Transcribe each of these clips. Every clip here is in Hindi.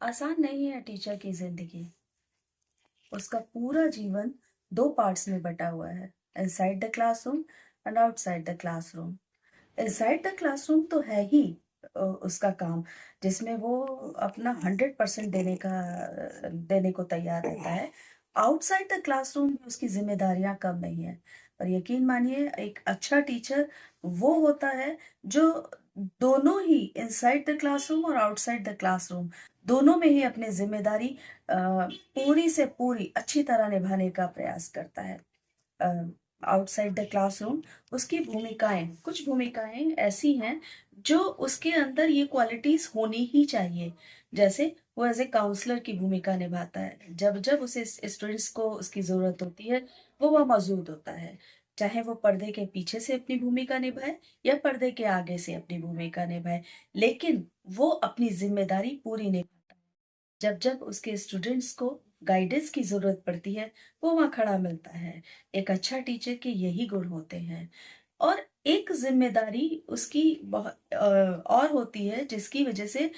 आसान नहीं है टीचर की जिंदगी। उसका पूरा जीवन दो पार्ट्स में बटा हुआ है, inside the classroom and outside the classroom. Inside the classroom तो है ही उसका काम, जिसमें वो अपना 100% देने को तैयार रहता है। आउटसाइड द क्लासरूम में उसकी जिम्मेदारियां कम नहीं है। पर यकीन मानिए, एक अच्छा टीचर वो होता है जो दोनों ही, इनसाइड द क्लासरूम और आउटसाइड द क्लासरूम, दोनों में ही अपनी जिम्मेदारी पूरी से पूरी अच्छी तरह निभाने का प्रयास करता है। आउटसाइड द क्लासरूम उसकी भूमिकाएं, कुछ भूमिकाएं ऐसी हैं जो उसके अंदर ये क्वालिटीज होनी ही चाहिए। जैसे वो एज ए काउंसलर की भूमिका निभाता है। जब जब उसे स्टूडेंट्स को उसकी जरूरत होती है, वो वह मौजूद होता है। चाहे वो पर्दे के पीछे से अपनी भूमिका निभाए या पर्दे के आगे से अपनी भूमिका निभाए, लेकिन वो अपनी जिम्मेदारी पूरी निभाता है। जब जब उसके स्टूडेंट्स को गाइडेंस की जरूरत पड़ती है, वो वहाँ खड़ा मिलता है। एक अच्छा टीचर के यही गुण होते हैं। और एक जिम्मेदारी उसकी बहुत और होती है, जिसकी वजह से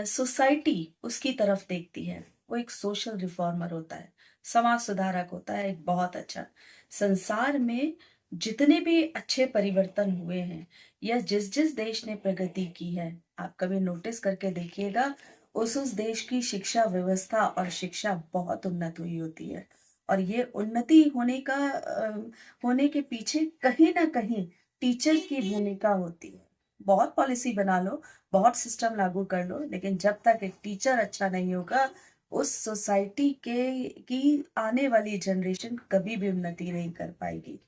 सोसाइटी उसकी तरफ देखती है। वो एक सोशल रिफॉर्मर होता है, समाज सुधारक होता है, एक बहुत अच्छा। संसार में जितने भी अच्छे परिवर्तन हुए हैं या जिस जिस देश ने प्रगति की है, आप कभी नोटिस करके देखिएगा, उस देश की शिक्षा व्यवस्था और शिक्षा बहुत उन्नत हुई होती है। और ये उन्नति होने के पीछे कहीं ना कहीं टीचर की भूमिका होती है। बहुत पॉलिसी बना लो, बहुत सिस्टम लागू कर लो, लेकिन जब तक एक टीचर अच्छा नहीं होगा, उस सोसाइटी के की आने वाली जनरेशन कभी भी उन्नति नहीं कर पाएगी।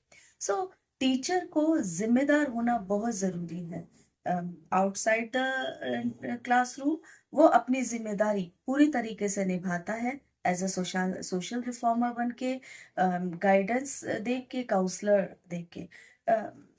सो टीचर को जिम्मेदार होना बहुत जरूरी है। आउटसाइड द क्लासरूम वो अपनी जिम्मेदारी पूरी तरीके से निभाता है, as a social social reformer बन के, गाइडेंस दे के, काउंसलर दे के।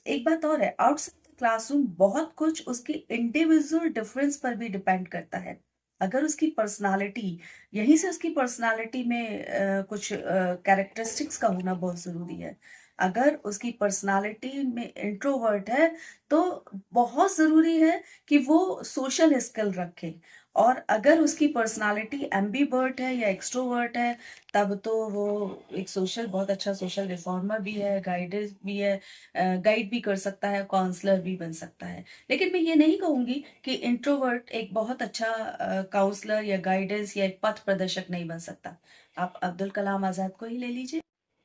एक बात और है, आउटसाइड क्लासरूम बहुत कुछ उसकी इंडिविजुअल डिफरेंस पर भी डिपेंड करता है। अगर उसकी पर्सनालिटी, यहीं से उसकी पर्सनालिटी में कुछ कैरेक्टरिस्टिक्स का होना बहुत जरूरी है। अगर उसकी पर्सनालिटी में इंट्रोवर्ट है, तो बहुत जरूरी है कि वो सोशल स्किल रखे। और अगर उसकी पर्सनालिटी एम्बीवर्ट है या एक्सट्रोवर्ट है, तब तो वो एक बहुत अच्छा सोशल रिफॉर्मर भी है, गाइड भी है, गाइड भी कर सकता है, काउंसलर भी बन सकता है। लेकिन मैं ये नहीं कहूंगी कि इंट्रोवर्ट एक बहुत अच्छा काउंसलर या गाइडेंस या एक पथ प्रदर्शक नहीं बन सकता। आप अब्दुल कलाम आजाद को ही ले लीजिए।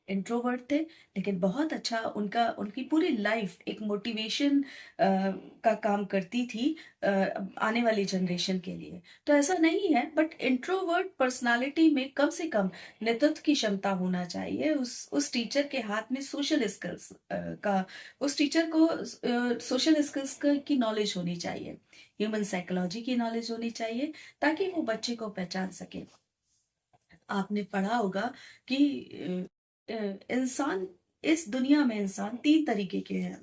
इंट्रोवर्ट थे, लेकिन बहुत अच्छा उनकी पूरी लाइफ एक मोटिवेशन का काम करती थी आने वाली जनरेशन के लिए। तो ऐसा नहीं है, बट इंट्रोवर्ट पर्सनालिटी में कम से कम नेतृत्व की क्षमता होना चाहिए। उस टीचर के हाथ में सोशल स्किल्स का उस टीचर को सोशल स्किल्स की नॉलेज होनी चाहिए, ह्यूमन साइकोलॉजी की नॉलेज होनी चाहिए, ताकि वो बच्चे को पहचान सके। आपने पढ़ा होगा कि इंसान, इस दुनिया में इंसान तीन तरीके के हैं,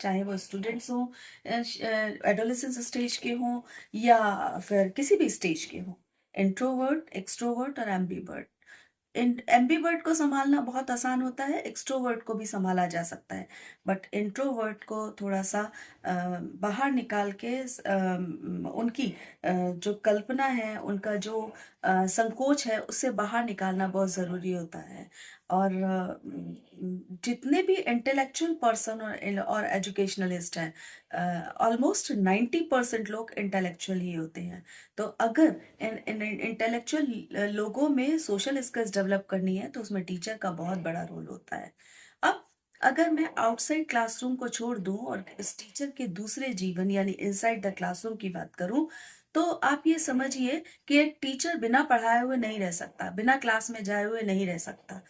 चाहे वो स्टूडेंट्स हों, एडोलेसेंस स्टेज के हों, या फिर किसी भी स्टेज के हों। इंट्रोवर्ट, एक्सट्रोवर्ट और एम्बीवर्ट। एम्बीवर्ट को संभालना बहुत आसान होता है, एक्सट्रोवर्ट को भी संभाला जा सकता है। बट इंट्रोवर्ट को थोड़ा सा बाहर निकाल के उनकी जो कल्पना है, उनका जो संकोच है, उससे बाहर निकालना बहुत जरूरी होता है। और जितने भी इंटेलेक्चुअल पर्सन और एजुकेशनलिस्ट हैं, ऑलमोस्ट 90% लोग इंटेलेक्चुअल ही होते हैं। तो अगर इंटेलेक्चुअल लोगों में सोशल स्किल्स डेवलप करनी है, तो उसमें टीचर का बहुत बड़ा रोल होता है। अब अगर मैं आउटसाइड क्लासरूम को छोड़ दूं और इस टीचर के दूसरे जीवन यानी इनसाइड द क्लासरूम की बात करूं, तो आप ये समझिए कि एक टीचर बिना पढ़ाए हुए नहीं रह सकता, बिना क्लास में जाए हुए नहीं रह सकता।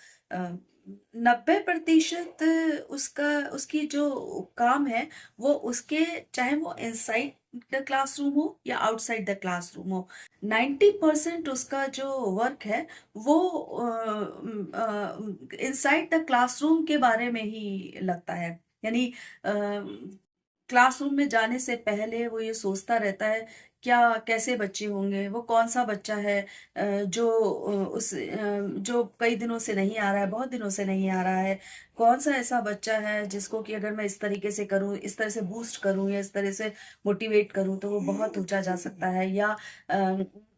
90% उसका उसकी जो काम है, वो उसके, चाहे वो इनसाइड द क्लासरूम हो या आउटसाइड द क्लासरूम हो, 90% उसका जो वर्क है वो इनसाइड द क्लासरूम के बारे में ही लगता है। यानी क्लासरूम में जाने से पहले वो ये सोचता रहता है, क्या कैसे बच्चे होंगे, वो कौन सा बच्चा है जो कई दिनों से नहीं आ रहा है, बहुत दिनों से नहीं आ रहा है। कौन सा ऐसा बच्चा है जिसको कि अगर मैं इस तरीके से करूं, इस तरह से बूस्ट करूं या इस तरह से मोटिवेट करूं, तो वो बहुत ऊंचा जा सकता है। या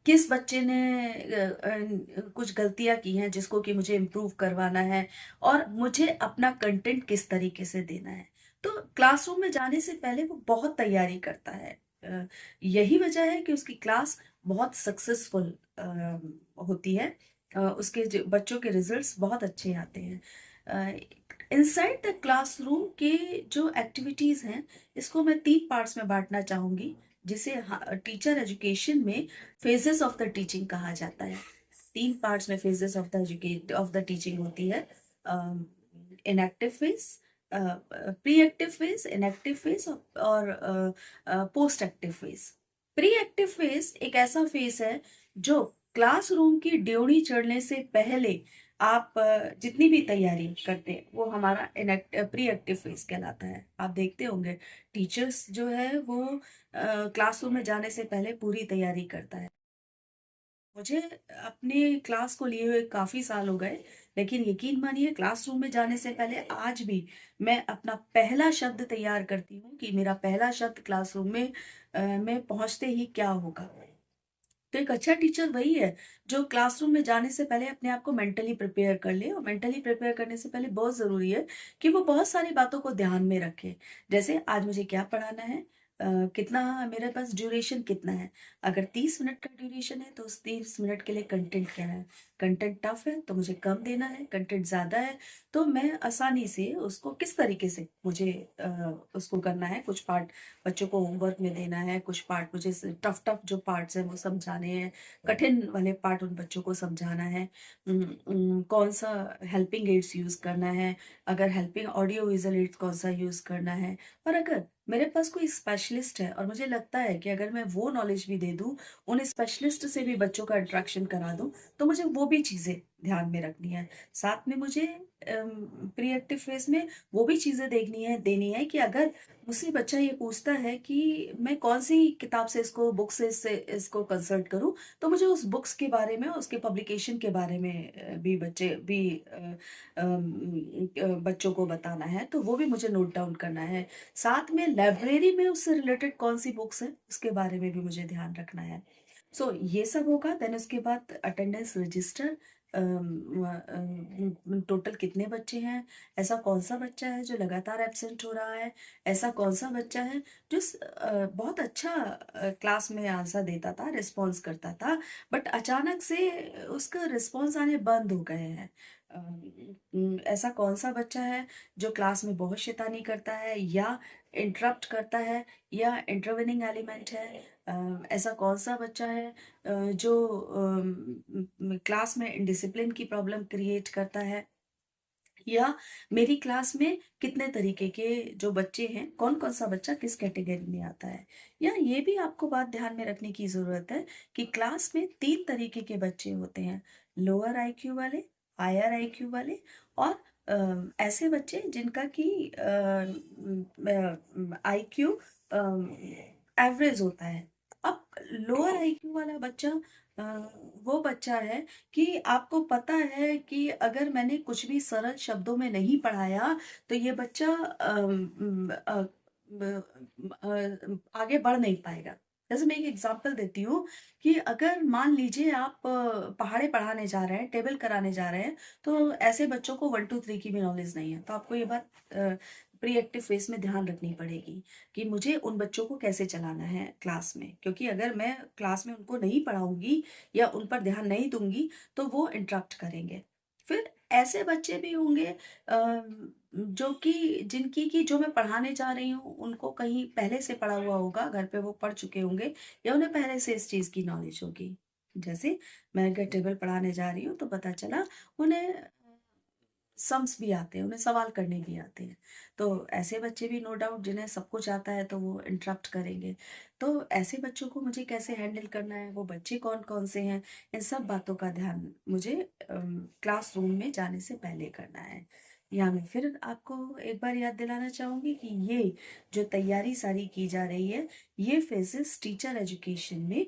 किस बच्चे ने कुछ गलतियां की हैं जिसको कि मुझे इम्प्रूव करवाना है, और मुझे अपना कंटेंट किस तरीके से देना है। तो क्लासरूम में जाने से पहले वो बहुत तैयारी करता है। यही वजह है कि उसकी क्लास बहुत सक्सेसफुल होती है। उसके बच्चों के रिजल्ट्स बहुत अच्छे आते हैं। इनसाइड द क्लासरूम के जो एक्टिविटीज हैं, इसको मैं 3 पार्ट्स में बांटना चाहूंगी, जिसे टीचर एजुकेशन में फेजेस ऑफ द टीचिंग कहा जाता है। 3 पार्ट्स में फेजेस ऑफ द टीचिंग होती है। Inactive phase, pre active phase, inactive phase और post active phase. Pre active phase एक ऐसा फेज है जो क्लासरूम की ड्योढ़ी चढ़ने से पहले आप जितनी भी तैयारी करते हैं, वो हमारा प्री एक्टिव फेज कहलाता है। आप देखते होंगे टीचर्स जो है वो क्लासरूम में जाने से पहले पूरी तैयारी करता है। मुझे अपने क्लास को लिए हुए काफी साल हो गए, लेकिन यकीन मानिए क्लासरूम में जाने से पहले आज भी मैं अपना पहला शब्द तैयार करती हूँ कि मेरा पहला शब्द क्लासरूम में पहुंचते ही क्या होगा। तो एक अच्छा टीचर वही है जो क्लासरूम में जाने से पहले अपने आप को मेंटली प्रिपेयर कर ले, और मेंटली प्रिपेयर करने से पहले बहुत जरूरी है कि वो बहुत सारी बातों को ध्यान में रखे। जैसे आज मुझे क्या पढ़ाना है, कितना मेरे पास ड्यूरेशन कितना है। अगर 30 मिनट का ड्यूरेशन है तो उस 30 मिनट के लिए कंटेंट क्या है। कंटेंट टफ है तो मुझे कम देना है, कंटेंट ज्यादा है तो मैं आसानी से उसको किस तरीके से मुझे उसको करना है। कुछ पार्ट बच्चों को होमवर्क में देना है, कुछ पार्ट मुझे टफ टफ जो पार्ट्स हैं वो समझाने हैं, कठिन वाले पार्ट उन बच्चों को समझाना है। कौन सा हेल्पिंग एड्स यूज करना है, अगर हेल्पिंग ऑडियो विजुअल एड्स कौन सा यूज करना है। और अगर मेरे पास कोई स्पेशलिस्ट है और मुझे लगता है कि अगर मैं वो नॉलेज भी दे दूं, उन स्पेशलिस्ट से भी बच्चों का इंट्रैक्शन करा दूं, तो मुझे वो भी चीजें ध्यान में रखनी है। साथ में मुझे प्री एक्टिव फेज में वो भी चीजें देखनी है, देनी है कि अगर मुझसे बच्चा ये पूछता है कि मैं कौन सी किताब से इसको बुक से इसको कंसल्ट करूं, तो मुझे उस बुक्स के बारे में, उसके पब्लिकेशन के बारे में भी बच्चों को बताना है, तो वो भी मुझे नोट डाउन करना है। साथ में लाइब्रेरी में उससे रिलेटेड कौन सी बुक्स है उसके बारे में भी मुझे ध्यान रखना है। सो ये सब होगा। देन उसके बाद अटेंडेंस रजिस्टर, टोटल कितने बच्चे हैं, ऐसा कौन सा बच्चा है जो लगातार एब्सेंट हो रहा है, ऐसा कौन सा बच्चा है जो बहुत अच्छा क्लास में आंसर देता था, रिस्पॉन्स करता था, बट अचानक से उसका रिस्पॉन्स आने बंद हो गए हैं। ऐसा कौन सा बच्चा है जो क्लास में बहुत शैतानी करता है या इंटरप्ट करता है या इंटरवेनिंग एलिमेंट है। ऐसा कौन सा बच्चा है जो क्लास में इंडिसिप्लिन की प्रॉब्लम क्रिएट करता है, या मेरी क्लास में कितने तरीके के जो बच्चे हैं, कौन कौन सा बच्चा किस कैटेगरी में आता है। या ये भी आपको बात ध्यान में रखने की जरूरत है कि क्लास में 3 तरीके के बच्चे होते हैं, लोअर आईक्यू वाले, हायर आईक्यू वाले, और ऐसे बच्चे जिनका कि आईक्यू एवरेज होता है। अब लोअर आईक्यू वाला बच्चा अ, वो बच्चा है कि आपको पता है कि अगर मैंने कुछ भी सरल शब्दों में नहीं पढ़ाया तो ये बच्चा आगे बढ़ नहीं पाएगा। जैसे मैं एक एग्जांपल देती हूँ कि अगर मान लीजिए आप पहाड़े पढ़ाने जा रहे हैं, टेबल कराने जा रहे हैं, तो ऐसे बच्चों को 1 2 3 की भी नॉलेज नहीं है, तो आपको ये बात प्री एक्टिव फेज में ध्यान रखनी पड़ेगी कि मुझे उन बच्चों को कैसे चलाना है क्लास में। क्योंकि अगर मैं क्लास में उनको नहीं पढ़ाऊंगी या उन पर ध्यान नहीं दूंगी तो वो इंटरप्ट करेंगे। फिर ऐसे बच्चे भी होंगे जो कि जिनकी कि जो मैं पढ़ाने जा रही हूँ उनको कहीं पहले से पढ़ा हुआ होगा, घर पे वो पढ़ चुके होंगे या उन्हें पहले से इस चीज की नॉलेज होगी। जैसे मैं अगर टेबल पढ़ाने जा रही हूँ तो पता चला उन्हें सम्स भी आते हैं, उन्हें सवाल करने भी आते हैं। तो ऐसे बच्चे भी नो डाउट जिन्हें सब कुछ आता है तो वो इंटरप्ट करेंगे। तो ऐसे बच्चों को मुझे कैसे हैंडल करना है, वो बच्चे कौन कौन से हैं, इन सब बातों का ध्यान मुझे क्लासरूम में जाने से पहले करना है। यहाँ मैं फिर आपको एक बार याद दिलाना चाहूंगी कि ये जो तैयारी सारी की जा रही है, ये फेजेस टीचर एजुकेशन में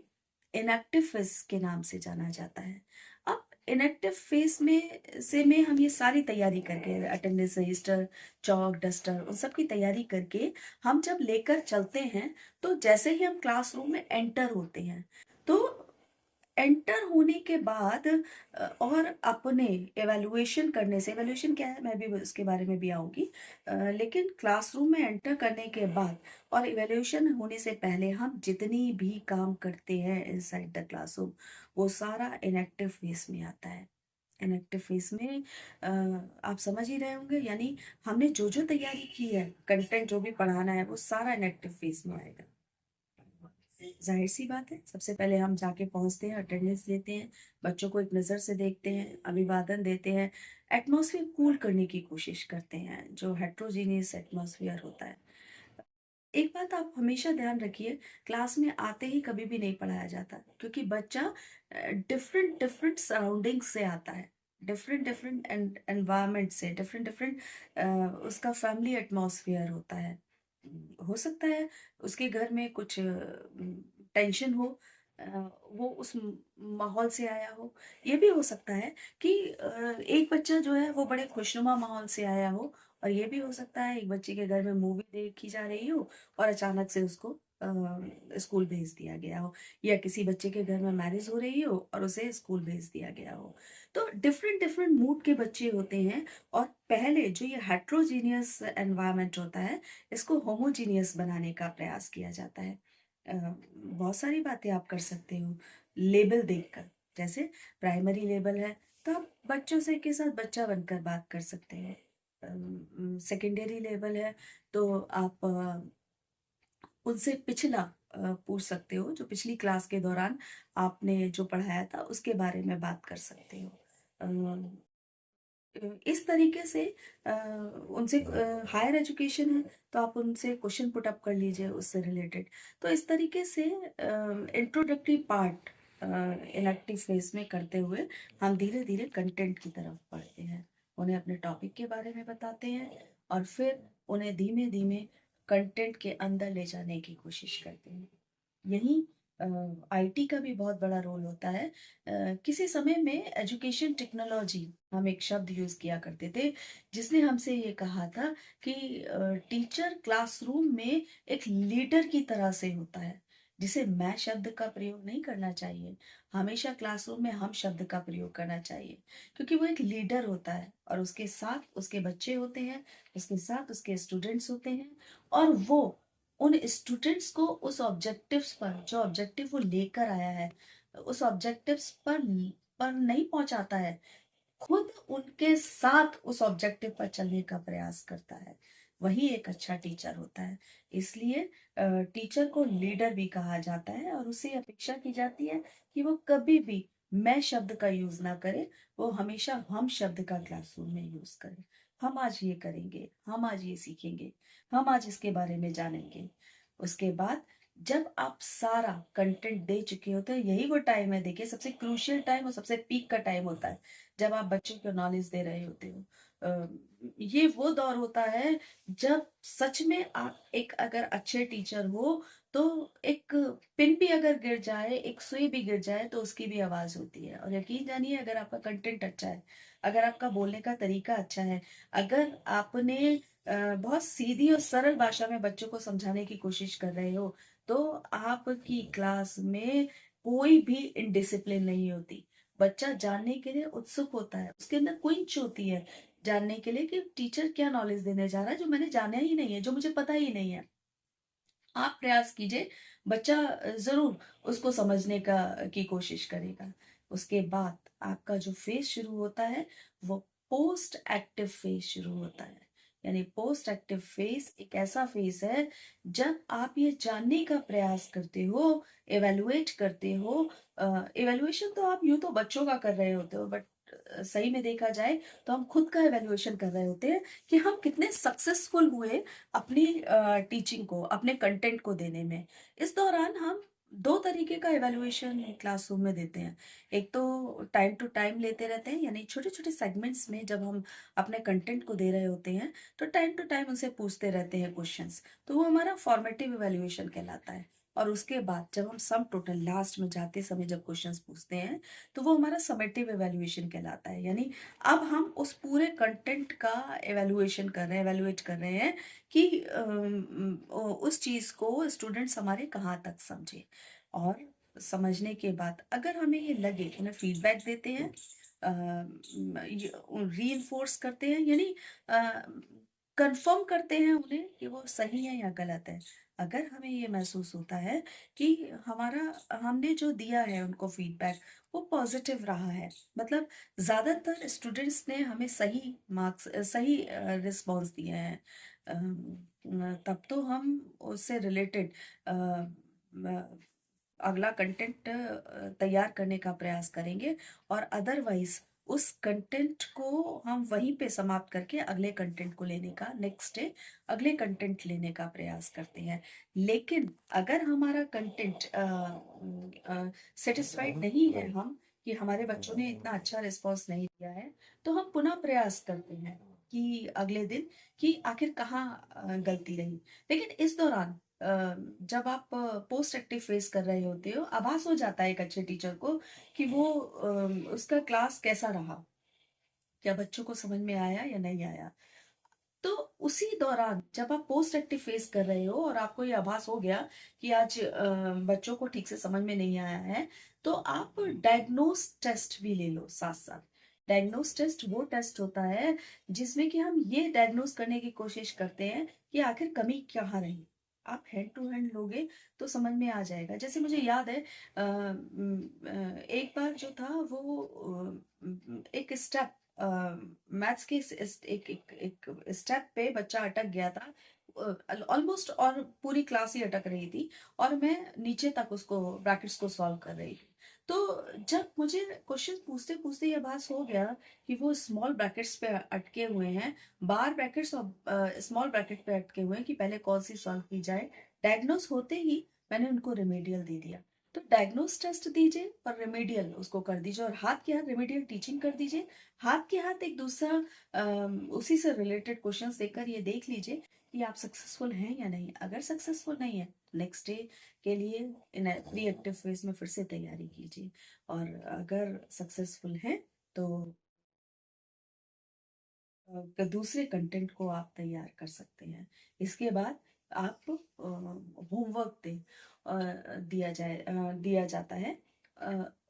इनएक्टिव फेज के नाम से जाना जाता है। अब इनएक्टिव फेज में हम ये सारी तैयारी करके, अटेंडेंस रजिस्टर, चौक डस्टर, उन सब की तैयारी करके हम जब लेकर चलते हैं, तो जैसे ही हम क्लासरूम में एंटर होते हैं तो एंटर होने के बाद और अपने एवैल्यूएशन करने से, एवैल्यूएशन क्या है मैं भी उसके बारे में भी आऊँगी, लेकिन क्लासरूम में एंटर करने के बाद और एवैल्यूएशन होने से पहले हम जितनी भी काम करते हैं इनसाइड द क्लासरूम, वो सारा इनएक्टिव फेज में आता है। इनएक्टिव फेज में अ, आप समझ ही रहे होंगे, यानी हमने जो जो तैयारी की है, कंटेंट जो भी पढ़ाना है, वो सारा इनएक्टिव फेज में आएगा। जाहिर सी बात है, सबसे पहले हम जाके पहुंचते हैं, अटेंडेंस लेते हैं, बच्चों को एक नज़र से देखते हैं, अभिवादन देते हैं, एटमॉस्फेयर कूल करने की कोशिश करते हैं, जो हेट्रोजीनियस एटमॉस्फेयर होता है। एक बात आप हमेशा ध्यान रखिए, क्लास में आते ही कभी भी नहीं पढ़ाया जाता, क्योंकि बच्चा डिफरेंट डिफरेंट सराउंडिंग से आता है, डिफरेंट डिफरेंट एनवायरनमेंट से, डिफरेंट डिफरेंट उसका फैमिली एटमॉस्फेयर होता है। हो सकता है उसके घर में कुछ टेंशन हो, अ, वो उस माहौल से आया हो। ये भी हो सकता है कि एक बच्चा जो है वो बड़े खुशनुमा माहौल से आया हो, और ये भी हो सकता है एक बच्चे के घर में मूवी देखी जा रही हो और अचानक से उसको स्कूल भेज दिया गया हो, या किसी बच्चे के घर में मैरिज हो रही हो और उसे स्कूल भेज दिया गया हो। तो डिफरेंट डिफरेंट मूड के बच्चे होते हैं, और पहले जो ये हेट्रोजीनियस एनवायरनमेंट होता है, इसको होमोजीनियस बनाने का प्रयास किया जाता है। बहुत सारी बातें आप कर सकते हो लेबल देखकर, जैसे प्राइमरी लेवल है तो आप बच्चों से के साथ बच्चा बनकर बात कर सकते हैं। सेकेंडरी लेवल है तो आप उनसे पिछला पूछ सकते हो, जो पिछली क्लास के दौरान आपने जो पढ़ाया था उसके बारे में बात कर सकते हो। इस तरीके से उनसे हायर एजुकेशन है तो आप उनसे क्वेश्चन पुट अप कर लीजिए उससे रिलेटेड। तो इस तरीके से इंट्रोडक्टरी पार्ट इलेक्टिव फेज में करते हुए हम धीरे धीरे कंटेंट की तरफ बढ़ते हैं, उन्हें अपने टॉपिक के बारे में बताते हैं, और फिर उन्हें धीमे धीमे कंटेंट के अंदर ले जाने की कोशिश करते हैं। यही आईटी का भी बहुत बड़ा रोल होता है। किसी समय में एजुकेशन टेक्नोलॉजी हम एक शब्द यूज किया करते थे, जिसने हमसे ये कहा था कि टीचर क्लासरूम में एक लीडर की तरह से होता है, जिसे मैं शब्द का प्रयोग नहीं करना चाहिए, हमेशा क्लासरूम में हम शब्द का प्रयोग करना चाहिए, क्योंकि वो एक लीडर होता है और उसके साथ उसके बच्चे होते हैं, उसके साथ उसके स्टूडेंट्स होते हैं, और वो उन स्टूडेंट्स को उस ऑब्जेक्टिव्स पर, जो ऑब्जेक्टिव वो लेकर आया है, उस ऑब्जेक्टिव्स पर नहीं पहुंचाता है, खुद उनके साथ उस ऑब्जेक्टिव पर चलने का प्रयास करता है, वही एक अच्छा टीचर होता है। इसलिए टीचर को लीडर भी कहा जाता है, और उससे अपेक्षा की जाती है कि वो कभी भी मैं शब्द का यूज ना करे, वो हमेशा हम शब्द का क्लासरूम में यूज करे। हम आज ये करेंगे, हम आज ये सीखेंगे, हम आज इसके बारे में जानेंगे। उसके बाद जब आप सारा कंटेंट दे चुके होते हैं, यही वो टाइम है, देखिए सबसे क्रूशियल टाइम और सबसे पीक का टाइम होता है, जब आप बच्चों को नॉलेज दे रहे होते हो। अ, ये वो दौर होता है जब सच में आप एक अगर अच्छे टीचर हो, तो एक पिन भी अगर गिर जाए, एक सुई भी गिर जाए, तो उसकी भी आवाज होती है। और यकीन जानिए, अगर आपका कंटेंट अच्छा है, अगर आपका बोलने का तरीका अच्छा है, अगर आपने बहुत सीधी और सरल भाषा में बच्चों को समझाने की कोशिश कर रहे हो, तो आपकी क्लास में कोई भी इनडिसिप्लिन नहीं होती। बच्चा जानने के लिए उत्सुक होता है, उसके अंदर क्विंच होती है जानने के लिए कि टीचर क्या नॉलेज देने जा रहा है, जो मैंने जाना ही नहीं है, जो मुझे पता ही नहीं है। आप प्रयास कीजिए, बच्चा जरूर उसको समझने की कोशिश करेगा। उसके बाद आपका जो फेज शुरू होता है, वो पोस्ट एक्टिव फेज शुरू होता है। यानी पोस्ट एक्टिव फेज एक ऐसा फेज है जब आप ये जानने का प्रयास करते हो, एवेलुएट करते हो। एवेलुएशन तो आप यूं तो बच्चों का कर रहे होते हो, बट सही में देखा जाए तो हम खुद का एवेलुएशन कर रहे होते हैं कि हम कितने सक्सेसफुल हुए अपनी टीचिंग को, अपने कंटेंट को देने में। इस दौरान हम दो तरीके का एवेलुएशन क्लासरूम में देते हैं। एक तो टाइम टू टाइम लेते रहते हैं, यानी छोटे छोटे सेगमेंट्स में जब हम अपने कंटेंट को दे रहे होते हैं, तो टाइम टू टाइम उनसे पूछते रहते हैं क्वेश्चंस, तो वो हमारा फॉर्मेटिव एवेलुएशन कहलाता है। और उसके बाद जब हम सम टोटल लास्ट में जाते समय जब क्वेश्चंस पूछते हैं, तो वो हमारा समेटिव एवेल्युएशन कहलाता है। यानी अब हम उस पूरे कंटेंट का एवेल्युएशन कर रहे हैं, एवेल्युएट कर रहे हैं कि उस चीज को स्टूडेंट्स हमारे कहाँ तक समझे। और समझने के बाद अगर हमें ये लगे, उन्हें फीडबैक देते हैं, रीइंफोर्स करते हैं, यानी कंफर्म करते हैं उन्हें कि वो सही है या गलत है। अगर हमें ये महसूस होता है कि हमारा हमने जो दिया है उनको फीडबैक वो पॉजिटिव रहा है, मतलब ज़्यादातर स्टूडेंट्स ने हमें सही मार्क्स, सही रिस्पॉन्स दिए हैं, तब तो हम उससे रिलेटेड अगला कंटेंट तैयार करने का प्रयास करेंगे, और अदरवाइज उस कंटेंट को हम वहीं पे समाप्त करके अगले कंटेंट को लेने का, नेक्स्ट डे अगले कंटेंट लेने का प्रयास करते हैं। लेकिन अगर हमारा कंटेंट सेटिस्फाइड नहीं है हम, कि हमारे बच्चों ने इतना अच्छा रिस्पॉन्स नहीं दिया है, तो हम पुनः प्रयास करते हैं कि अगले दिन कि आखिर कहाँ गलती रही। लेकिन इस दौरान जब आप पोस्ट एक्टिव फेस कर रहे होते हो, आभास हो जाता है एक अच्छे टीचर को कि वो उसका क्लास कैसा रहा, क्या बच्चों को समझ में आया या नहीं आया। तो उसी दौरान जब आप पोस्ट एक्टिव फेस कर रहे हो और आपको ये आभास हो गया कि आज बच्चों को ठीक से समझ में नहीं आया है, तो आप डायग्नोस टेस्ट भी ले लो साथ साथ। डायग्नोस टेस्ट वो टेस्ट होता है जिसमें कि हम ये डायग्नोस करने की कोशिश करते हैं कि आखिर कमी कहाँ रही। आप हैंड टू हैंड लोगे तो समझ में आ जाएगा। जैसे मुझे याद है एक बार जो था वो एक स्टेप मैथ्स के एक एक एक स्टेप पे बच्चा अटक गया था ऑलमोस्ट, और पूरी क्लास ही अटक रही थी, और मैं नीचे तक उसको ब्रैकेट्स को सॉल्व कर रही थी। तो जब मुझे क्वेश्चन पूछते पूछते ये आभास हो गया कि वो स्मॉल ब्रैकेट्स पे अटके हुए हैं, बार ब्रैकेट्स और स्मॉल ब्रैकेट पे अटके हुए हैं, कि पहले कौन सी सॉल्व की जाए, डायग्नोस होते ही मैंने उनको रेमेडियल दे दिया। तो डायग्नोस टेस्ट दीजिए और रेमेडियल उसको कर दीजिए, और हाथ के हाथ रेमेडियल टीचिंग कर दीजिए। हाथ के हाथ एक दूसरा उसी से रिलेटेड क्वेश्चंस देकर ये देख लीजिए कि आप सक्सेसफुल हैं या नहीं। अगर सक्सेसफुल नहीं है, नेक्स्ट डे के लिए इन प्री एक्टिव फेज में फिर से तैयारी कीजिए, और अगर सक्सेसफुल है तो दूसरे कंटेंट को आप तैयार कर सकते हैं। इसके बाद आप होमवर्क दिया जाता है।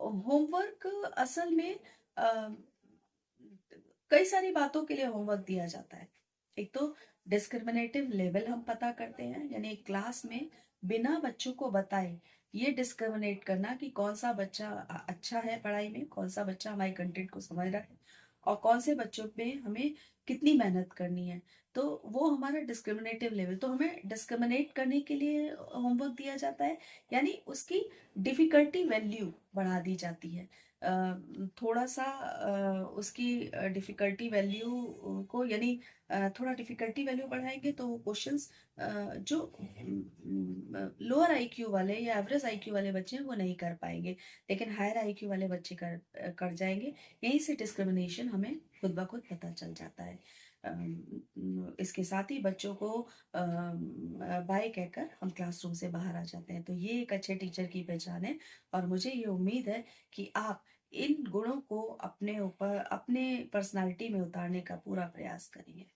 होमवर्क असल में अ, कई सारी बातों के लिए होमवर्क दिया जाता है। एक तो डिस्क्रिमिनेटिव लेवल हम पता करते हैं, यानी क्लास में बिना बच्चों को बताए ये डिस्क्रिमिनेट करना कि कौन सा बच्चा अच्छा है पढ़ाई में, कौन सा बच्चा हमारे कंटेंट को समझ रहा है, और कौन से बच्चों पे हमें कितनी मेहनत करनी है। तो वो हमारा डिस्क्रिमिनेटिव लेवल, तो हमें डिस्क्रिमिनेट करने के लिए होमवर्क दिया जाता है, यानी उसकी डिफिकल्टी वैल्यू बढ़ा दी जाती है। थोड़ा सा उसकी डिफिकल्टी वैल्यू को, यानी थोड़ा डिफिकल्टी वैल्यू बढ़ाएंगे तो वो क्वेश्चंस जो लोअर आईक्यू वाले या एवरेज आईक्यू वाले बच्चे हैं वो नहीं कर पाएंगे, लेकिन हायर आईक्यू वाले बच्चे कर जाएंगे। यहीं से डिस्क्रिमिनेशन हमें खुद ब खुद पता चल जाता है। इसके साथ ही बच्चों को बाय कहकर हम क्लासरूम से बाहर आ जाते हैं। तो ये एक अच्छे टीचर की पहचान है, और मुझे ये उम्मीद है कि आप इन गुणों को अपने ऊपर, अपने पर्सनालिटी में उतारने का पूरा प्रयास करेंगे।